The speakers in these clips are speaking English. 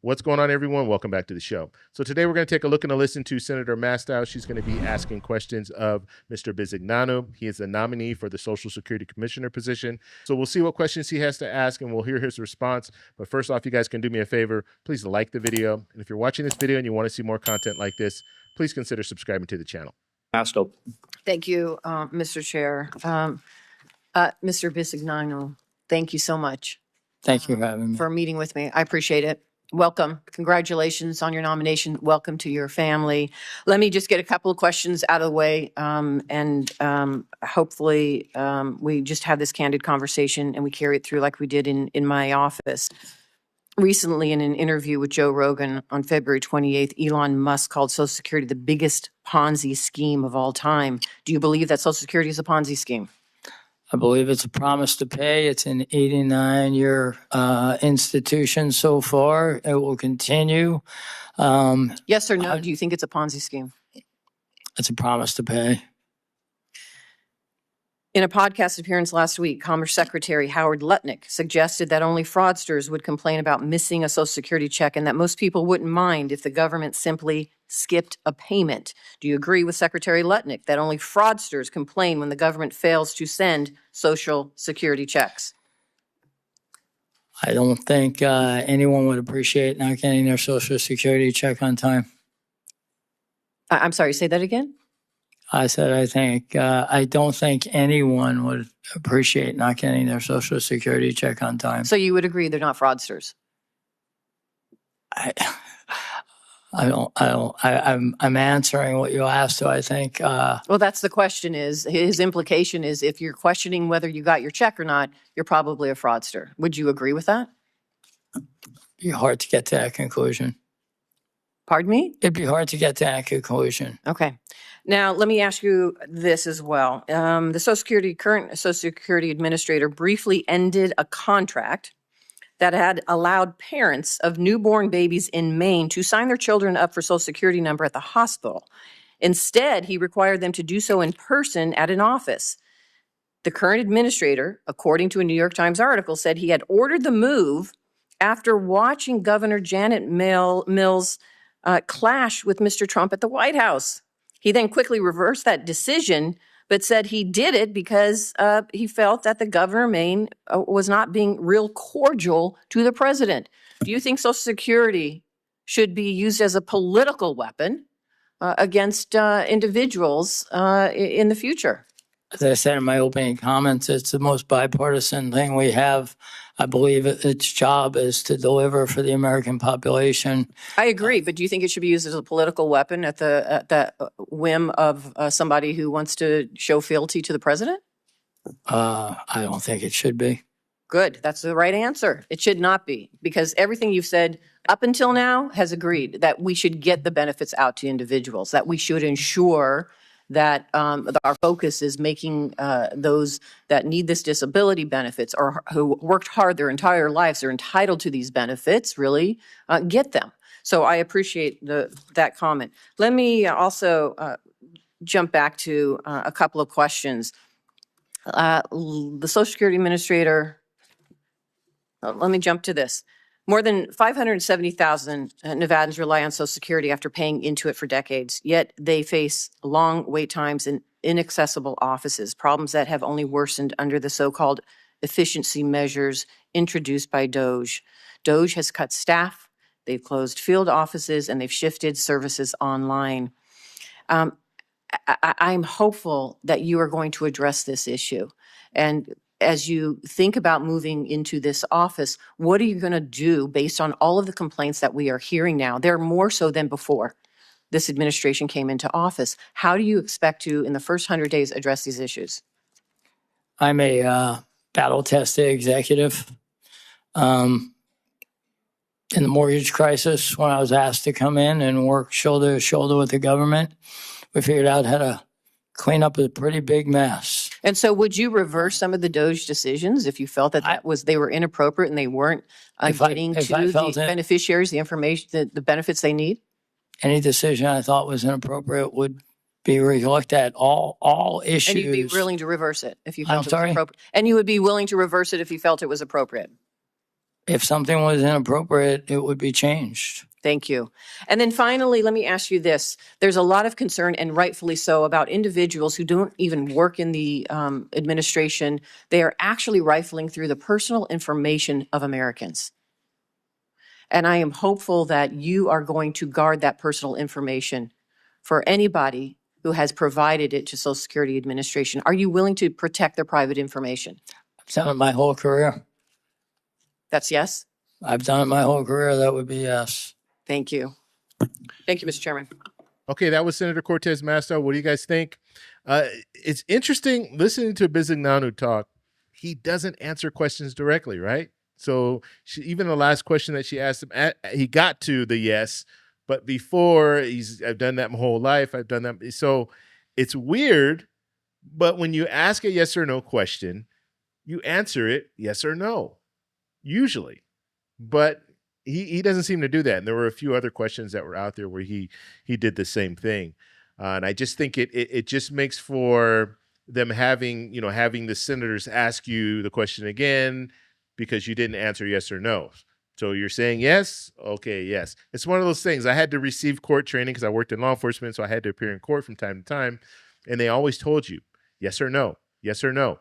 What's going on, everyone? Welcome back to the show. So today we're going to take a look and a listen to Senator Masto. She's going to be asking questions of Mr. Bisignano. He is the nominee for the Social Security Commissioner position. So we'll see what questions he has to ask, and we'll hear his response. But first off, you guys can do me a favor. Please like the video. And if you're watching this video and you want to see more content like this, please consider subscribing to the channel. Masto. Thank you, Mr. Chair. Mr. Bisignano, thank you so much. Thank you for having me. For meeting with me. I appreciate it. Welcome. Congratulations on your nomination. Welcome to your family. Let me just get a couple of questions out of the way, and hopefully we just have this candid conversation and we carry it through like we did in my office. Recently, in an interview with Joe Rogan on February 28th, Elon Musk called Social Security the biggest Ponzi scheme of all time. Do you believe that Social Security is a Ponzi scheme? I believe it's a promise to pay. It's an 89-year institution so far. It will continue. Yes or no? Do you think it's a Ponzi scheme? It's a promise to pay. In a podcast appearance last week, Commerce Secretary Howard Lutnick suggested that only fraudsters would complain about missing a Social Security check and that most people wouldn't mind if the government simply skipped a payment. Do you agree with Secretary Lutnick that only fraudsters complain when the government fails to send Social Security checks? I don't think anyone would appreciate not getting their Social Security check on time. I'm sorry, say that again? I said I don't think anyone would appreciate not getting their Social Security check on time. So you would agree they're not fraudsters? I'm answering what you asked, so I think. Well, that's the question is, his implication is if you're questioning whether you got your check or not, you're probably a fraudster. Would you agree with that? It'd be hard to get to that conclusion. Pardon me? It'd be hard to get to that conclusion. Okay. Now, let me ask you this as well. The current Social Security Administrator briefly ended a contract that had allowed parents of newborn babies in Maine to sign their children up for Social Security number at the hospital. Instead, he required them to do so in person at an office. The current administrator, according to a New York Times article, said he had ordered the move after watching Governor Janet Mills clash with Mr. Trump at the White House. He then quickly reversed that decision, but said he did it because he felt that the governor of Maine was not being real cordial to the president. Do you think Social Security should be used as a political weapon against individuals in the future? As I said in my opening comments, it's the most bipartisan thing we have. I believe its job is to deliver for the American population. I agree, but do you think it should be used as a political weapon at the whim of somebody who wants to show fealty to the president? I don't think it should be. Good. That's the right answer. It should not be, because everything you've said up until now has agreed that we should get the benefits out to individuals, that we should ensure that our focus is making those that need this disability benefits or who worked hard their entire lives are entitled to these benefits, really get them. So I appreciate that comment. Let me also jump back to a couple of questions. The Social Security Administrator, let me jump to this. More than 570,000 Nevadans rely on Social Security after paying into it for decades, yet they face long wait times and inaccessible offices, problems that have only worsened under the so-called efficiency measures introduced by DOGE. DOGE has cut staff, they've closed field offices, and they've shifted services online. I'm hopeful that you are going to address this issue. And as you think about moving into this office, what are you going to do based on all of the complaints that we are hearing now? They're more so than before this administration came into office. How do you expect to, in the first 100 days, address these issues? I'm a battle-tested executive. In the mortgage crisis, when I was asked to come in and work shoulder to shoulder with the government, we figured out how to clean up a pretty big mess. And so would you reverse some of the DOGE decisions if you felt that they were inappropriate and they weren't getting to the beneficiaries the information, the benefits they need? Any decision I thought was inappropriate would be relooked at. All issues. And you'd be willing to reverse it if you felt I'm sorry? it was appropriate. And you would be willing to reverse it if you felt it was appropriate. if something was inappropriate, it would be changed. Thank you. And then finally, let me ask you this. There's a lot of concern, and rightfully so, about individuals who don't even work in the administration. They are actually rifling through the personal information of Americans. And I am hopeful that you are going to guard that personal information for anybody who has provided it to Social Security Administration. Are you willing to protect their private information? I've done it my whole career. That's yes? I've done it my whole career. That would be yes. Thank you. Thank you, Mr. Chairman. Okay, that was Senator Cortez Masto. What do you guys think? It's interesting listening to Bizignanu talk. He doesn't answer questions directly, right? So even the last question that she asked him, he got to the yes, but before I've done that my whole life. I've done that. So it's weird, but when you ask a yes or no question, you answer it yes or no, usually. But he doesn't seem to do that. And there were a few other questions that were out there where he did the same thing. And I just think it just makes for them having the senators ask you the question again because you didn't answer yes or no. So you're saying yes? Okay, yes. It's one of those things. I had to receive court training because I worked in law enforcement, so I had to appear in court from time to time. And they always told you, yes or no, yes or no.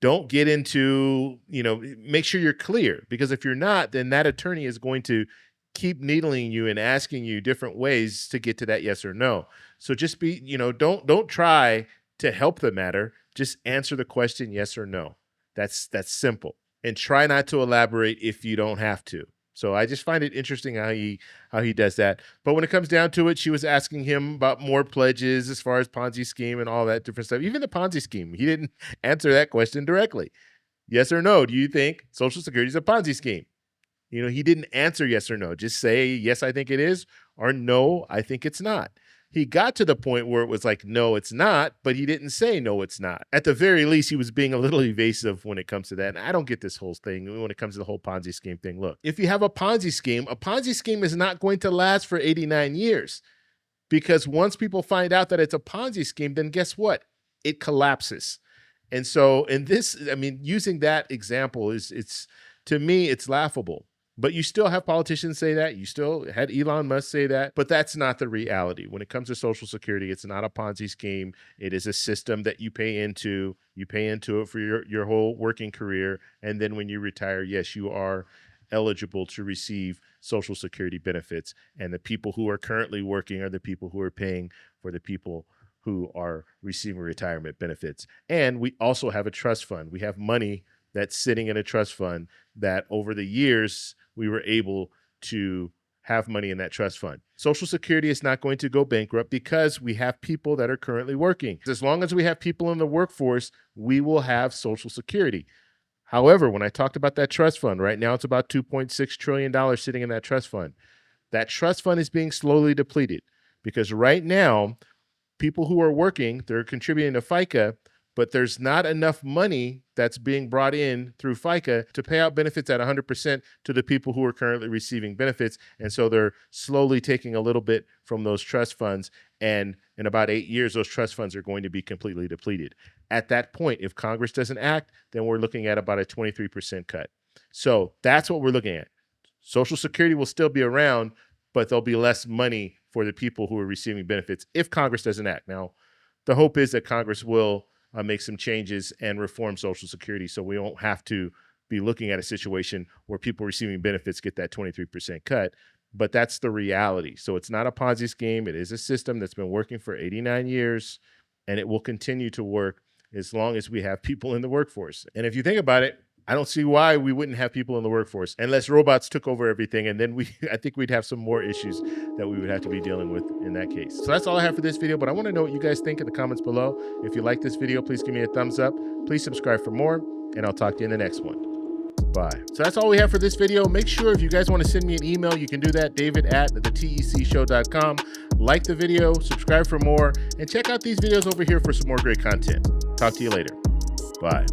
Don't get into, make sure you're clear, because if you're not, then that attorney is going to keep needling you and asking you different ways to get to that yes or no. So just be, don't try to help the matter. Just answer the question yes or no. That's simple. And try not to elaborate if you don't have to. So I just find it interesting how he does that. But when it comes down to it, she was asking him about more pledges as far as Ponzi scheme and all that different stuff. Even the Ponzi scheme, he didn't answer that question directly. Yes or no, do you think Social Security is a Ponzi scheme? He didn't answer yes or no. Just say, yes, I think it is, or no, I think it's not. He got to the point where it was like, no, it's not, but he didn't say, no, it's not. At the very least, he was being a little evasive when it comes to that. And I don't get this whole thing when it comes to the whole Ponzi scheme thing. Look, if you have a Ponzi scheme is not going to last for 89 years. Because once people find out that it's a Ponzi scheme, then guess what? It collapses. And so in this, using that example to me, it's laughable. But you still have politicians say that. You still had Elon Musk say that. But that's not the reality. When it comes to Social Security, it's not a Ponzi scheme. It is a system that you pay into. You pay into it for your whole working career. And then when you retire, yes, you are eligible to receive Social Security benefits. And the people who are currently working are the people who are paying for the people who are receiving retirement benefits. And we also have a trust fund. We have money that's sitting in a trust fund that over the years, we were able to have money in that trust fund. Social Security is not going to go bankrupt because we have people that are currently working. As long as we have people in the workforce, we will have Social Security. However, when I talked about that trust fund, right now it's about $2.6 trillion sitting in that trust fund. That trust fund is being slowly depleted because right now, people who are working, they're contributing to FICA, but there's not enough money that's being brought in through FICA to pay out benefits at 100% to the people who are currently receiving benefits. And so they're slowly taking a little bit from those trust funds. And in about 8 years, those trust funds are going to be completely depleted. At that point, if Congress doesn't act, then we're looking at about a 23% cut. So that's what we're looking at. Social Security will still be around, but there'll be less money for the people who are receiving benefits if Congress doesn't act. Now, the hope is that Congress will make some changes and reform Social Security so we won't have to be looking at a situation where people receiving benefits get that 23% cut. But that's the reality. So it's not a Ponzi scheme. It is a system that's been working for 89 years, and it will continue to work as long as we have people in the workforce. And if you think about it, I don't see why we wouldn't have people in the workforce unless robots took over everything. And then I think we'd have some more issues that we would have to be dealing with in that case. So that's all I have for this video, but I want to know what you guys think in the comments below. If you like this video, please give me a thumbs up. Please subscribe for more, and I'll talk to you in the next one. Bye. So that's all we have for this video. Make sure if you guys want to send me an email, you can do that, david@thetecshow.com. Like the video, subscribe for more, and check out these videos over here for some more great content. Talk to you later. Bye.